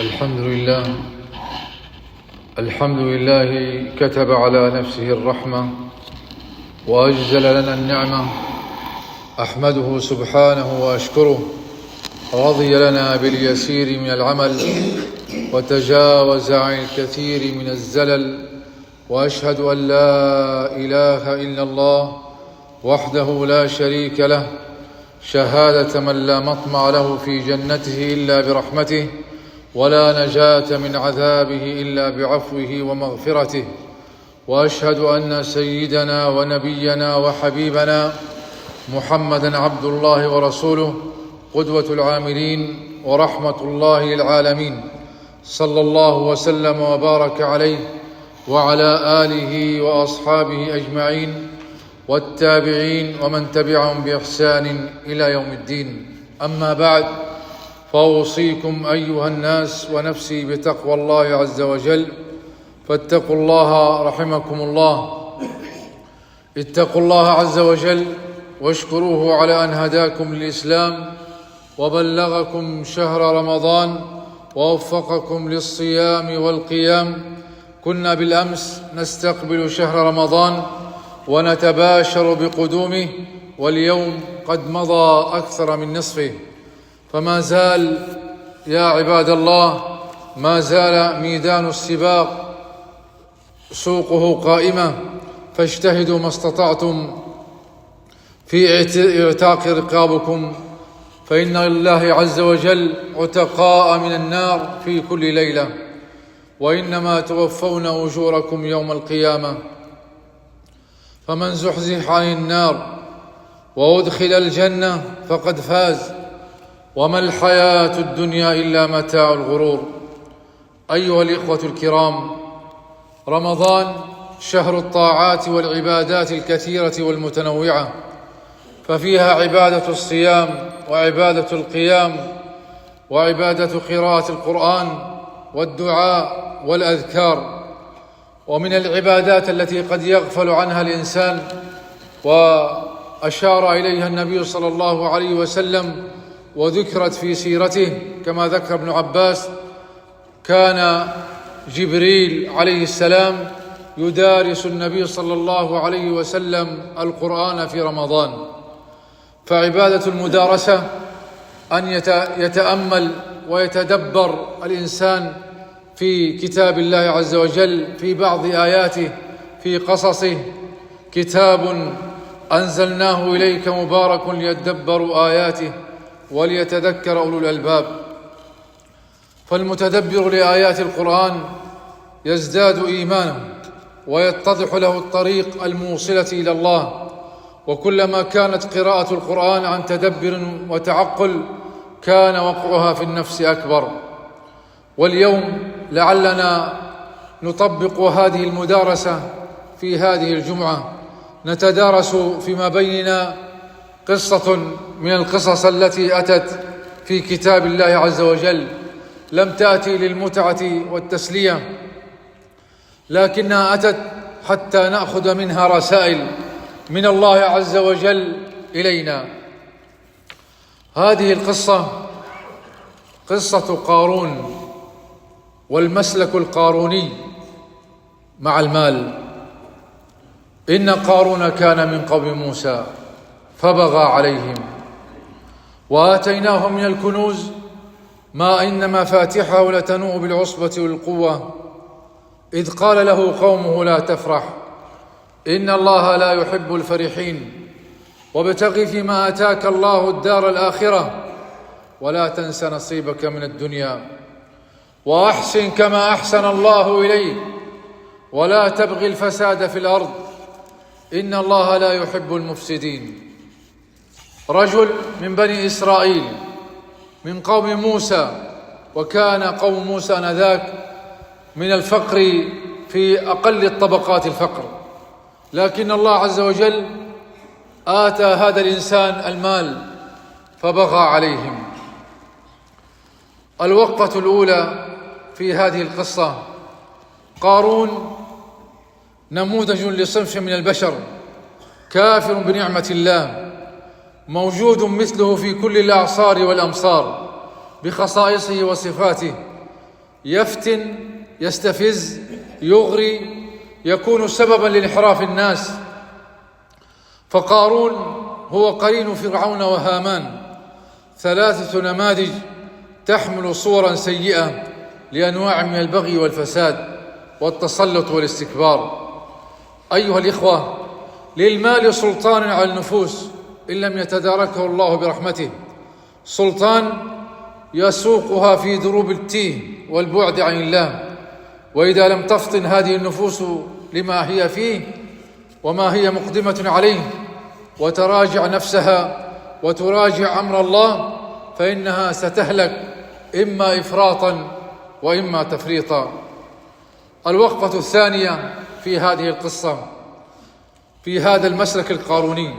الحمد لله كتب على نفسه الرحمة وأجزل لنا النعمة. أحمده سبحانه وأشكره. رضي لنا باليسير من العمل وتجاوز عن الكثير من الزلل، وأشهد أن لا إله إلا الله وحده لا شريك له، شهادة من لا مطمع له في جنته إلا برحمته، ولا نجاة من عذابه إلا بعفوه ومغفرته. وأشهد أن سيدنا ونبينا وحبيبنا محمدًا عبد الله ورسوله، قدوة العاملين ورحمة الله للعالمين، صلى الله وسلم وبارك عليه وعلى آله وأصحابه أجمعين والتابعين ومن تبعهم بإحسان إلى يوم الدين. أما بعد، فأوصيكم أيها الناس ونفسي بتقوى الله عز وجل، فاتقوا الله رحمكم الله. اتقوا الله عز وجل واشكروه على أن هداكم للإسلام وبلغكم شهر رمضان ووفقكم للصيام والقيام. كنا بالأمس نستقبل شهر رمضان ونتباشر بقدومه، واليوم قد مضى أكثر من نصفه، فما زال يا عباد الله ما زال ميدان السباق سوقه قائمة، فاجتهدوا ما استطعتم في اعتاق رقابكم، فإن لله عز وجل عتقاء من النار في كل ليلة، وإنما توفون أجوركم يوم القيامة. فمن زحزح عن النار وأدخل الجنة فقد فاز، وما الحياة الدنيا إلا متاع الغرور. أيها الإخوة الكرام، رمضان شهر الطاعات والعبادات الكثيرة والمتنوعة، ففيها عبادة الصيام وعبادة القيام وعبادة قراءة القرآن والدعاء والأذكار. ومن العبادات التي قد يغفل عنها الإنسان وأشار إليها النبي صلى الله عليه وسلم وذكرت في سيرته كما ذكر ابن عباس، كان جبريل عليه السلام يدارس النبي صلى الله عليه وسلم القرآن في رمضان. فعبادة المدارسة أن يتأمل ويتدبر الإنسان في كتاب الله عز وجل، في بعض آياته، في قصصه. كتاب أنزلناه إليك مبارك ليدبروا آياته وليتذكر أولو الألباب. فالمتدبر لآيات القرآن يزداد إيمانا ويتضح له الطريق الموصلة إلى الله، وكلما كانت قراءة القرآن عن تدبر وتعقل كان وقعها في النفس أكبر. واليوم لعلنا نطبق هذه المدارسة في هذه الجمعة، نتدارس فيما بيننا قصة من القصص التي أتت في كتاب الله عز وجل، لم تأتي للمتعة والتسلية، لكنها أتت حتى نأخذ منها رسائل من الله عز وجل إلينا. هذه القصة قصة قارون والمسلك القاروني مع المال. إن قارون كان من قوم موسى فبغى عليهم وآتيناه من الكنوز ما إن مفاتحه لتنوء بالعصبة والقوة، إذ قال له قومه لا تفرح إن الله لا يحب الفرحين، وابتغ فيما آتاك الله الدار الآخرة ولا تنس نصيبك من الدنيا، وأحسن كما أحسن الله إليك ولا تبغ الفساد في الأرض إن الله لا يحب المفسدين. رجل من بني إسرائيل من قوم موسى، وكان قوم موسى آنذاك من الفقر في أقل الطبقات الفقر، لكن الله عز وجل آتى هذا الإنسان المال فبغى عليهم. الوقفة الأولى في هذه القصة: قارون نموذج لصنف من البشر كافر بنعمة الله، موجود مثله في كل الأعصار والأمصار بخصائصه وصفاته، يفتن، يستفز، يغري، يكون سببا لانحراف الناس. فقارون هو قرين فرعون وهامان، ثلاثة نماذج تحمل صورا سيئة لأنواع من البغي والفساد والتسلط والاستكبار. أيها الإخوة، للمال سلطان على النفوس إن لم يتداركه الله برحمته، سلطان يسوقها في دروب التيه والبعد عن الله. وإذا لم تفطن هذه النفوس لما هي فيه وما هي مقدمة عليه وتراجع نفسها وتراجع أمر الله، فإنها ستهلك إما إفراطا وإما تفريطا. الوقفة الثانية في هذه القصة في هذا المسلك القاروني،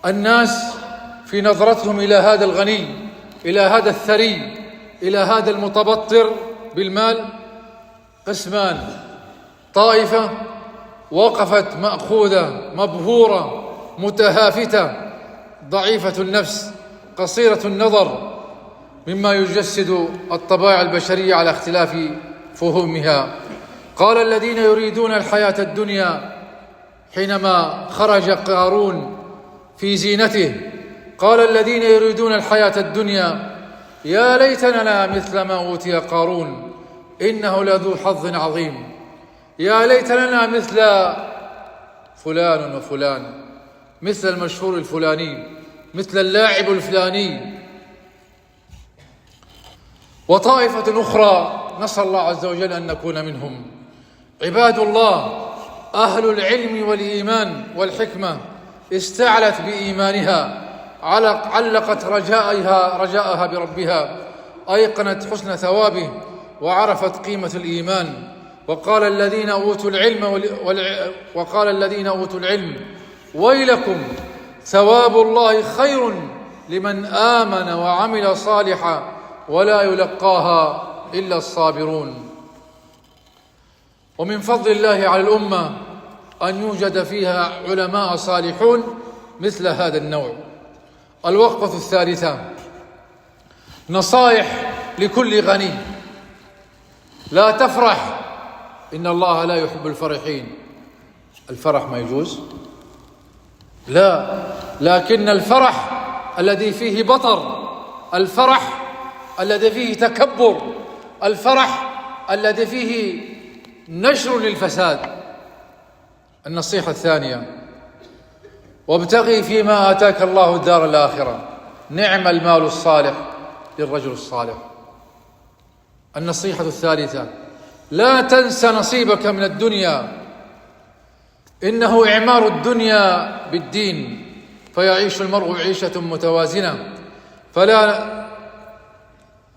الناس في نظرتهم إلى هذا الغني، إلى هذا الثري، إلى هذا المتبطر بالمال قسمان: طائفة وقفت مأخوذة مبهورة متهافتة ضعيفة النفس قصيرة النظر، مما يجسد الطبائع البشرية على اختلاف فهومها. قال الذين يريدون الحياة الدنيا حينما خرج قارون في زينته، قال الذين يريدون الحياة الدنيا يا ليت لنا مثل ما أوتي قارون إنه لذو حظ عظيم، يا ليت لنا مثل فلان وفلان، مثل المشهور الفلاني، مثل اللاعب الفلاني. وطائفة أخرى نسأل الله عز وجل أن نكون منهم، عباد الله أهل العلم والإيمان والحكمة استعلت بإيمانها، علقت رجاءها بربها، أيقنت حسن ثوابه وعرفت قيمة الإيمان. وقال الذين أوتوا العلم ويلكم ثواب الله خير لمن آمن وعمل صالحا ولا يلقاها إلا الصابرون. ومن فضل الله على الأمة أن يوجد فيها علماء صالحون مثل هذا النوع. الوقفة الثالثة: نصائح لكل غني. لا تفرح، إن الله لا يحب الفرحين. الفرح ما يجوز؟ لا، لكن الفرح الذي فيه بطر، الفرح الذي فيه تكبر، الفرح الذي فيه نشر للفساد. النصيحة الثانية: وابتغي فيما آتاك الله الدار الآخرة، نعم المال الصالح للرجل الصالح. النصيحة الثالثة: لا تنس نصيبك من الدنيا، إنه إعمار الدنيا بالدين، فيعيش المرء عيشة متوازنة، فلا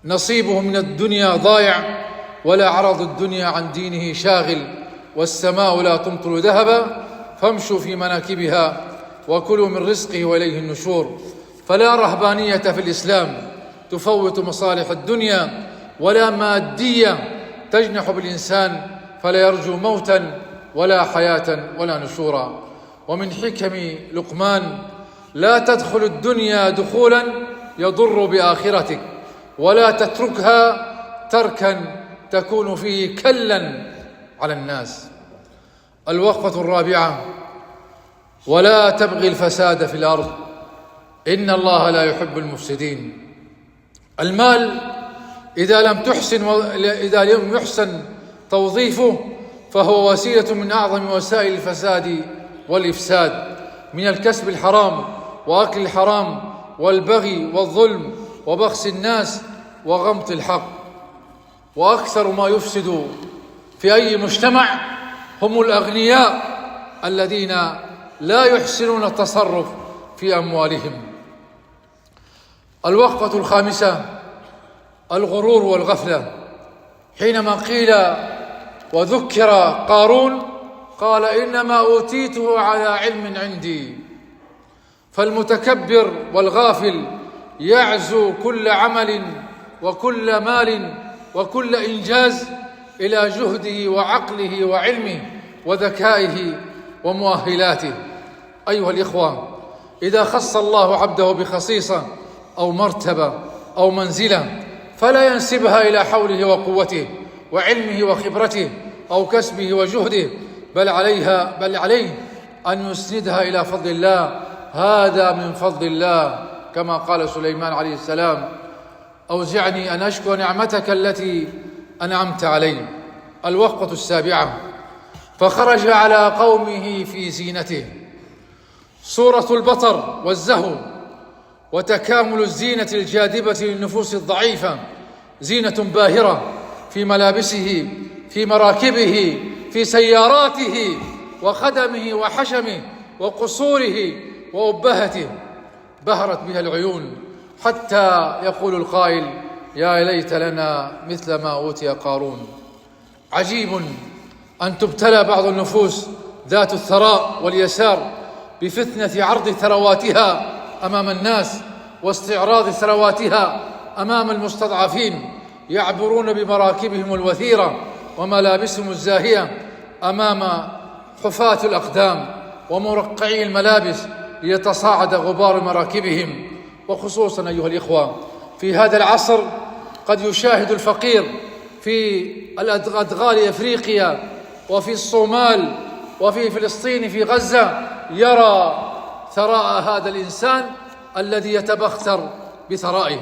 نصيبه من الدنيا ضايع ولا عرض الدنيا عن دينه شاغل. والسماء لا تمطر ذهبا فامشوا في مناكبها وكلوا من رزقه وإليه النشور. فلا رهبانية في الإسلام تفوت مصالح الدنيا، ولا مادية تجنح بالإنسان فلا يرجو موتا ولا حياة ولا نشورا. ومن حكم لقمان: لا تدخل الدنيا دخولا يضر بآخرتك، ولا تتركها تركا تكون فيه كلا على الناس. الوقفة الرابعة: ولا تبغي الفساد في الأرض، إن الله لا يحب المفسدين. المال إذا لم يحسن توظيفه فهو وسيلة من أعظم وسائل الفساد والإفساد، من الكسب الحرام وأكل الحرام والبغي والظلم وبخس الناس وغمط الحق. وأكثر ما يفسد في أي مجتمع هم الأغنياء الذين لا يحسنون التصرف في أموالهم. الوقفة الخامسة: الغرور والغفلة. حينما قيل وذكر قارون قال: إنما أوتيته على علم عندي. فالمتكبر والغافل يعزو كل عمل وكل مال وكل إنجاز إلى جهده وعقله وعلمه وذكائه ومؤهلاته. أيها الإخوة، إذا خص الله عبده بخصيصة أو مرتبة أو منزلة فلا ينسبها إلى حوله وقوته وعلمه وخبرته أو كسبه وجهده، بل عليه أن يسندها إلى فضل الله. هذا من فضل الله، كما قال سليمان عليه السلام: أوزعني أن أشكر نعمتك التي أنعمت علي. الوقفة السابعة: فخرج على قومه في زينته. صورة البطر والزهو وتكامل الزينة الجاذبة للنفوس الضعيفة، زينة باهرة في ملابسه، في مراكبه، في سياراته وخدمه وحشمه وقصوره وأبهته، بهرت بها العيون حتى يقول القائل: يا ليت لنا مثل ما أوتي قارون. عجيب أن تبتلى بعض النفوس ذات الثراء واليسار بفتنة عرض ثرواتها أمام الناس واستعراض ثرواتها أمام المستضعفين، يعبرون بمراكبهم الوثيرة وملابسهم الزاهية أمام حفاة الأقدام ومرقعي الملابس ليتصاعد غبار مراكبهم. وخصوصا أيها الإخوة في هذا العصر قد يشاهد الفقير في أدغال إفريقيا وفي الصومال وفي فلسطين في غزة يرى ثراء هذا الإنسان الذي يتبختر بثرائه.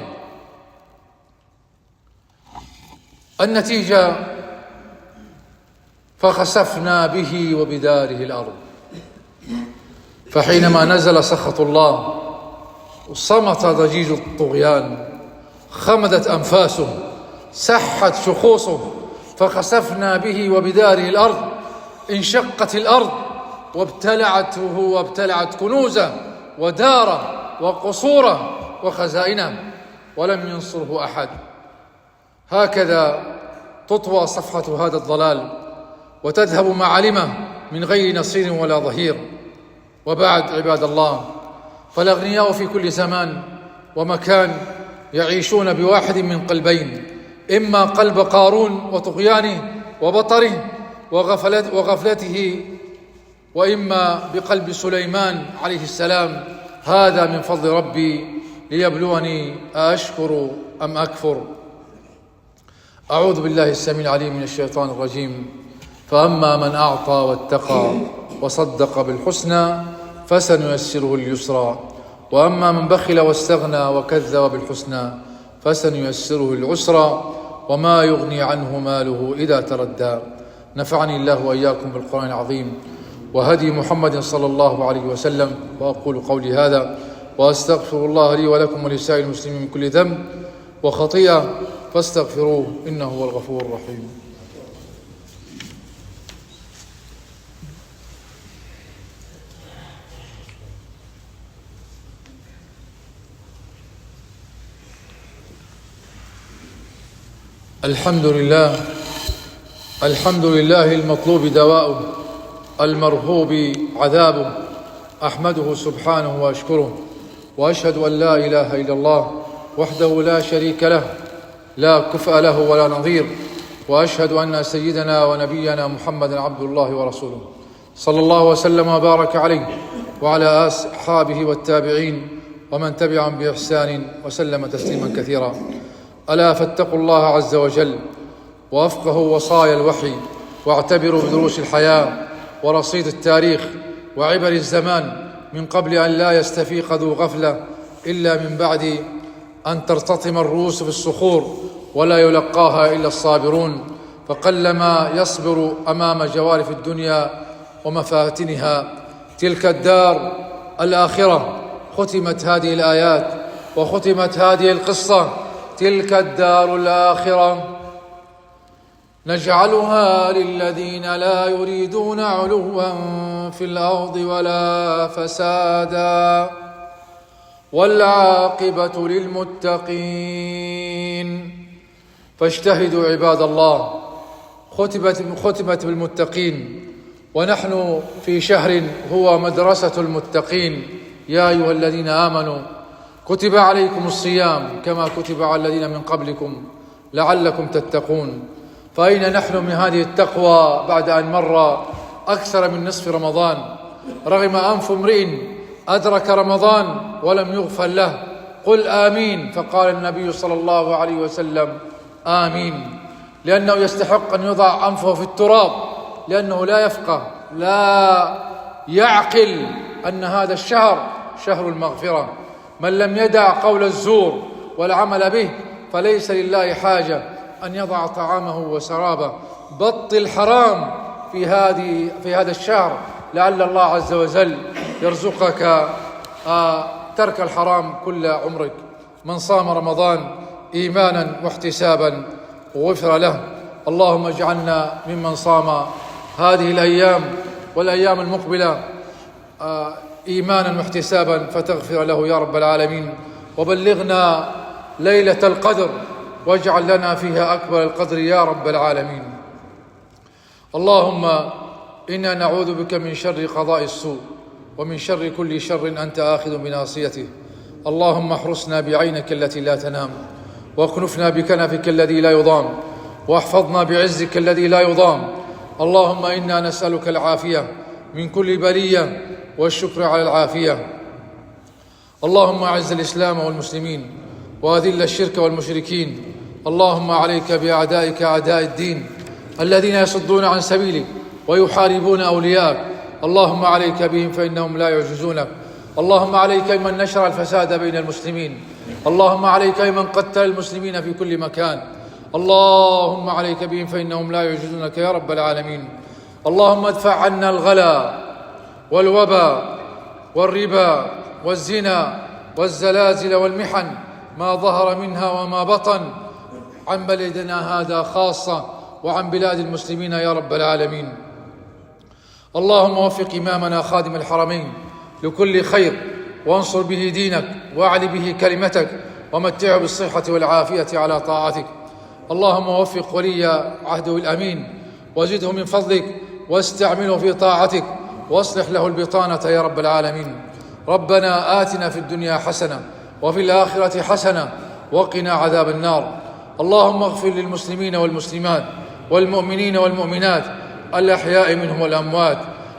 النتيجة: فخسفنا به وبداره الأرض. فحينما نزل سخط الله صمت ضجيج الطغيان، خمدت أنفاسه، سحت شخوصه، فخسفنا به وبداره الأرض. انشقت الأرض وابتلعته وابتلعت كنوزه وداره وقصوره وخزائنه، ولم ينصره أحد. هكذا تطوى صفحة هذا الضلال وتذهب معالمه من غير نصير ولا ظهير. وبعد، عباد الله، فالأغنياء في كل زمان ومكان يعيشون بواحد من قلبين: إما قلب قارون وطغيانه وبطره وغفلته، وإما بقلب سليمان عليه السلام: هذا من فضل ربي ليبلوني أشكر أم أكفر. أعوذ بالله السميع العليم من الشيطان الرجيم. فأما من أعطى واتقى وصدق بالحسنى فسنيسره اليسرى، وأما من بخل واستغنى وكذب بالحسنى فسنيسره العسرى، وما يغني عنه ماله إذا تردى. نفعني الله وإياكم بالقرآن العظيم وهدي محمد صلى الله عليه وسلم. وأقول قولي هذا وأستغفر الله لي ولكم ولسائر المسلمين من كل ذنب وخطيئة فاستغفروه إنه هو الغفور الرحيم. الحمد لله المطلوب دواؤه، المرهوب عذابه، أحمده سبحانه وأشكره، وأشهد أن لا إله إلا الله وحده لا شريك له، لا كفء له ولا نظير، وأشهد أن سيدنا ونبينا محمدا عبد الله ورسوله، صلى الله وسلم وبارك عليه وعلى أصحابه والتابعين ومن تبعهم بإحسان وسلم تسليما كثيرا. ألا فاتقوا الله عز وجل وأفقهوا وصايا الوحي، واعتبروا بدروس الحياة ورصيد التاريخ وعبر الزمان من قبل أن لا يستفيق ذو غفلة إلا من بعد أن ترتطم الرؤوس في الصخور ولا يلقاها إلا الصابرون. فقلما يصبر أمام جوارف الدنيا ومفاتنها. تلك الدار الآخرة ختمت هذه الآيات وختمت هذه القصة. تلك الدار الآخرة نجعلها للذين لا يريدون علوا في الأرض ولا فسادا والعاقبة للمتقين. فاجتهدوا عباد الله. ختمت بالمتقين، ونحن في شهر هو مدرسة المتقين. يا أيها الذين آمنوا كتب عليكم الصيام كما كتب على الذين من قبلكم لعلكم تتقون. فأين نحن من هذه التقوى بعد أن مر أكثر من نصف رمضان؟ رغم أنف امرئ أدرك رمضان ولم يغفر له، قل آمين، فقال النبي صلى الله عليه وسلم آمين، لأنه يستحق أن يضع أنفه في التراب، لأنه لا يفقه، لا يعقل أن هذا الشهر شهر المغفرة. من لم يدع قول الزور والعمل به فليس لله حاجة أن يضع طعامه وسرابه. بطل حرام في هذا الشهر، لعل الله عز وجل يرزقك ترك الحرام كل عمرك. من صام رمضان إيمانا واحتسابا غفر له. اللهم اجعلنا ممن صام هذه الأيام والأيام المقبلة إيمانا واحتسابا فتغفر له يا رب العالمين. وبلغنا ليلة القدر واجعل لنا فيها أكبر القدر يا رب العالمين. اللهم إنا نعوذ بك من شر قضاء السوء ومن شر كل شر أنت آخذ بناصيته. اللهم احرسنا بعينك التي لا تنام، واكنفنا بكنفك الذي لا يضام، واحفظنا بعزك الذي لا يضام. اللهم إنا نسألك العافية من كل بلية والشكر على العافية. اللهم أعز الإسلام والمسلمين وأذل الشرك والمشركين. اللهم عليك بأعدائك أعداء الدين الذين يصدون عن سبيلك ويحاربون أولياءك. اللهم عليك بهم فإنهم لا يعجزونك. اللهم عليك بمن نشر الفساد بين المسلمين. اللهم عليك بمن قتل المسلمين في كل مكان. اللهم عليك بهم فإنهم لا يعجزونك يا رب العالمين. اللهم ادفع عنا الغلا والوبا والربا والزنا والزلازل والمحن ما ظهر منها وما بطن، عن بلدنا هذا خاصة وعن بلاد المسلمين يا رب العالمين. اللهم وفق إمامنا خادم الحرمين لكل خير، وانصر به دينك واعل به كلمتك، ومتعه بالصحة والعافية على طاعتك. اللهم وفق ولي عهده الأمين وزده من فضلك، واستعمله في طاعتك، واصلح له البطانة يا رب العالمين. ربنا آتنا في الدنيا حسنة وفي الآخرة حسنة وقنا عذاب النار. اللهم اغفر للمسلمين والمسلمات والمؤمنين والمؤمنات الأحياء منهم والأموات.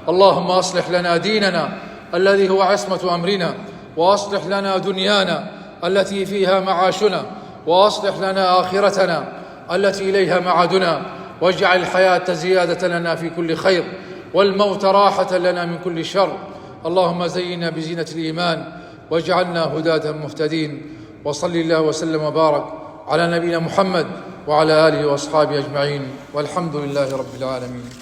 اللهم أصلح لنا ديننا الذي هو عصمة أمرنا، وأصلح لنا دنيانا التي فيها معاشنا، وأصلح لنا آخرتنا التي إليها معادنا، واجعل الحياة زيادة لنا في كل خير، والموت راحة لنا من كل شر. اللهم زينا بزينة الإيمان واجعلنا هداة مهتدين. وصل الله وسلم وبارك على نبينا محمد وعلى آله وأصحابه أجمعين، والحمد لله رب العالمين.